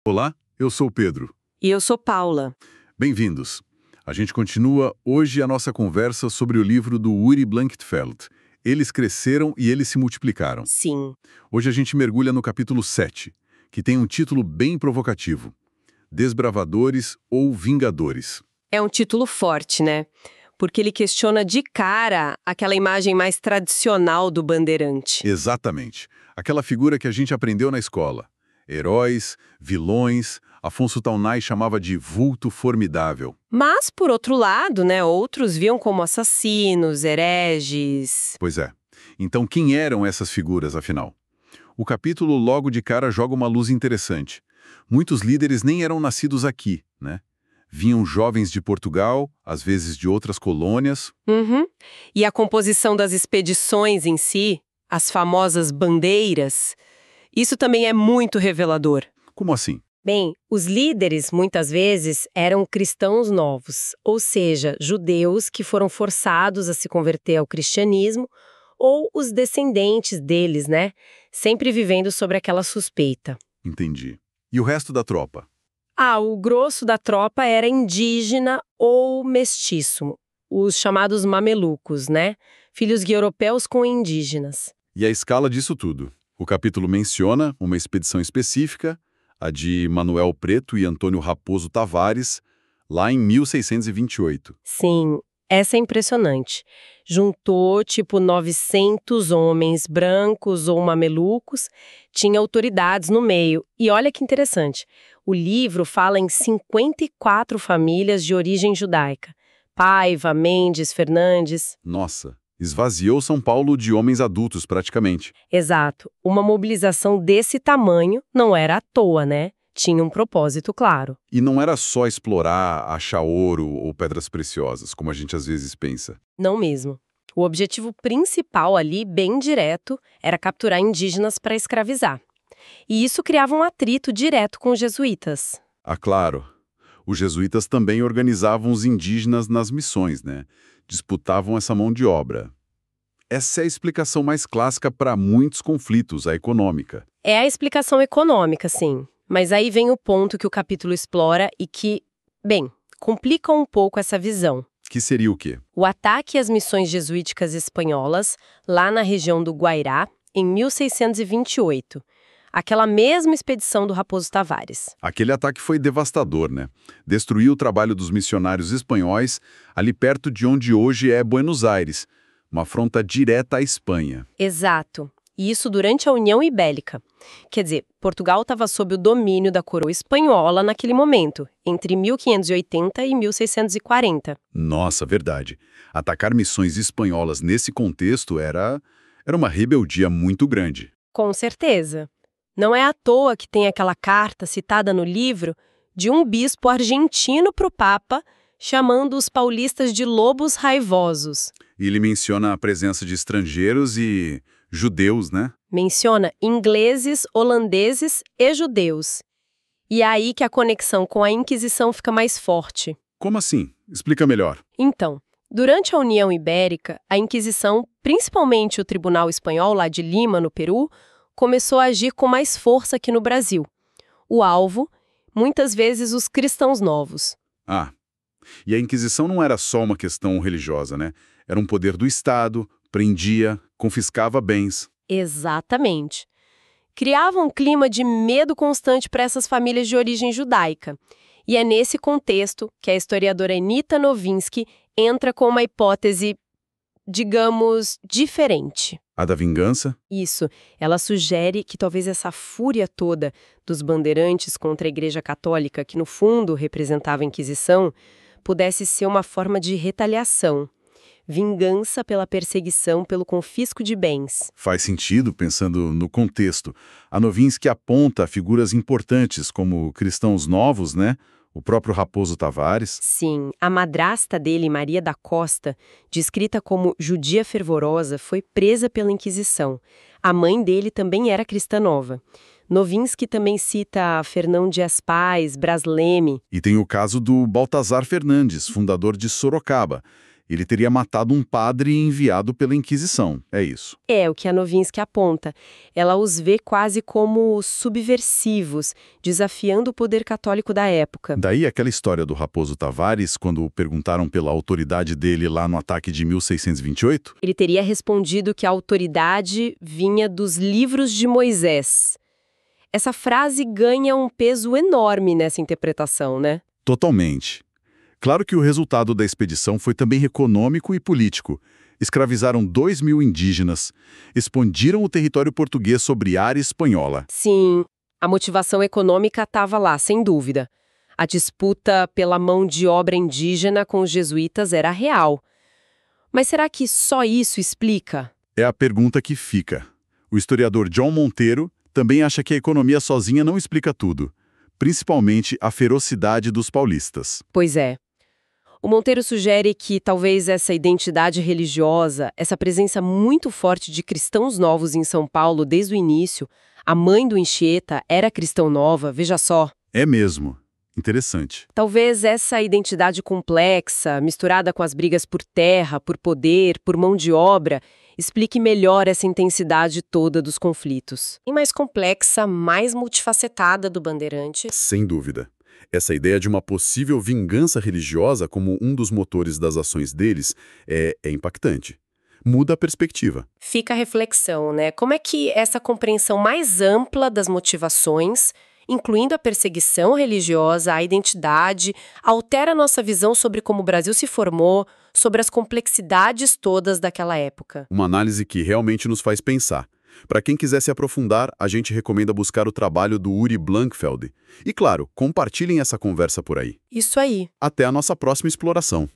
Olá, eu sou o Pedro. E eu sou Paula. Bem-vindos. A gente continua hoje a nossa conversa sobre o livro do Uri Blankenfeld. Eles cresceram e eles se multiplicaram. Sim. Hoje a gente mergulha no capítulo 7, que tem um título bem provocativo: Desbravadores ou Vingadores. É um título forte, né? Porque ele questiona de cara aquela imagem mais tradicional do bandeirante. Exatamente. Aquela figura que a gente aprendeu na escola. Heróis, vilões, Afonso Taunay chamava de vulto formidável. Mas, por outro lado, né, outros viam como assassinos, hereges. Pois é. Então, quem eram essas figuras, afinal? O capítulo logo de cara joga uma luz interessante. Muitos líderes nem eram nascidos aqui, né? Vinham jovens de Portugal, às vezes de outras colônias. Uhum. E a composição das expedições em si, as famosas bandeiras, isso também é muito revelador. Como assim? Bem, os líderes, muitas vezes, eram cristãos novos, ou seja, judeus que foram forçados a se converter ao cristianismo, ou os descendentes deles, né? Sempre vivendo sobre aquela suspeita. Entendi. E o resto da tropa? O grosso da tropa era indígena ou mestiço, os chamados mamelucos, né? Filhos de europeus com indígenas. E a escala disso tudo? O capítulo menciona uma expedição específica, a de Manuel Preto e Antônio Raposo Tavares, lá em 1628. Sim, essa é impressionante. Juntou, 900 homens brancos ou mamelucos, tinha autoridades no meio. E olha que interessante, o livro fala em 54 famílias de origem judaica. Paiva, Mendes, Fernandes. Nossa, esvaziou São Paulo de homens adultos, praticamente. Exato. Uma mobilização desse tamanho não era à toa, né? Tinha um propósito claro. E não era só explorar, achar ouro ou pedras preciosas, como a gente às vezes pensa. Não mesmo. O objetivo principal ali, bem direto, era capturar indígenas para escravizar. E isso criava um atrito direto com os jesuítas. Ah, claro. Os jesuítas também organizavam os indígenas nas missões, né? Disputavam essa mão de obra. Essa é a explicação mais clássica para muitos conflitos, a econômica. É a explicação econômica, sim. Mas aí vem o ponto que o capítulo explora e que, bem, complica um pouco essa visão. Que seria o quê? O ataque às missões jesuíticas espanholas, lá na região do Guairá, em 1628. Aquela mesma expedição do Raposo Tavares. Aquele ataque foi devastador, né? Destruiu o trabalho dos missionários espanhóis ali perto de onde hoje é Buenos Aires, uma afronta direta à Espanha. Exato. E isso durante a União Ibérica. Quer dizer, Portugal estava sob o domínio da coroa espanhola naquele momento, entre 1580 e 1640. Nossa, verdade. Atacar missões espanholas nesse contexto era uma rebeldia muito grande. Com certeza. Não é à toa que tem aquela carta citada no livro de um bispo argentino para o Papa, chamando os paulistas de lobos raivosos. E ele menciona a presença de estrangeiros e judeus, né? Menciona ingleses, holandeses e judeus. E é aí que a conexão com a Inquisição fica mais forte. Como assim? Explica melhor. Então, durante a União Ibérica, a Inquisição, principalmente o Tribunal Espanhol lá de Lima, no Peru, começou a agir com mais força aqui no Brasil. O alvo, muitas vezes os cristãos novos. E a Inquisição não era só uma questão religiosa, né? Era um poder do Estado, prendia, confiscava bens. Exatamente. Criava um clima de medo constante para essas famílias de origem judaica. E é nesse contexto que a historiadora Anita Novinsky entra com uma hipótese, digamos, diferente. A da vingança? Isso. Ela sugere que talvez essa fúria toda dos bandeirantes contra a Igreja Católica, que no fundo representava a Inquisição, pudesse ser uma forma de retaliação. Vingança pela perseguição, pelo confisco de bens. Faz sentido, pensando no contexto. A Novinsky aponta figuras importantes como cristãos novos, né? O próprio Raposo Tavares. Sim, a madrasta dele, Maria da Costa, descrita como judia fervorosa, foi presa pela Inquisição. A mãe dele também era cristã nova. Novinsky também cita Fernão Dias Paz, Brás Leme. E tem o caso do Baltazar Fernandes, fundador de Sorocaba. Ele teria matado um padre enviado pela Inquisição, é isso. É o que a Novinsky aponta. Ela os vê quase como subversivos, desafiando o poder católico da época. Daí aquela história do Raposo Tavares, quando perguntaram pela autoridade dele lá no ataque de 1628? Ele teria respondido que a autoridade vinha dos livros de Moisés. Essa frase ganha um peso enorme nessa interpretação, né? Totalmente. Claro que o resultado da expedição foi também econômico e político. Escravizaram 2.000 indígenas, expandiram o território português sobre área espanhola. Sim, a motivação econômica estava lá, sem dúvida. A disputa pela mão de obra indígena com os jesuítas era real. Mas será que só isso explica? É a pergunta que fica. O historiador John Monteiro também acha que a economia sozinha não explica tudo, principalmente a ferocidade dos paulistas. Pois é. O Monteiro sugere que talvez essa identidade religiosa, essa presença muito forte de cristãos novos em São Paulo desde o início, a mãe do Anchieta era cristão nova, veja só. É mesmo. Interessante. Talvez essa identidade complexa, misturada com as brigas por terra, por poder, por mão de obra, explique melhor essa intensidade toda dos conflitos. E mais complexa, mais multifacetada do Bandeirante. Sem dúvida. Essa ideia de uma possível vingança religiosa como um dos motores das ações deles é impactante. Muda a perspectiva. Fica a reflexão, né? Como é que essa compreensão mais ampla das motivações, incluindo a perseguição religiosa, a identidade, altera nossa visão sobre como o Brasil se formou, sobre as complexidades todas daquela época. Uma análise que realmente nos faz pensar. Para quem quiser se aprofundar, a gente recomenda buscar o trabalho do Uri Blankfeld. E claro, compartilhem essa conversa por aí. Isso aí. Até a nossa próxima exploração.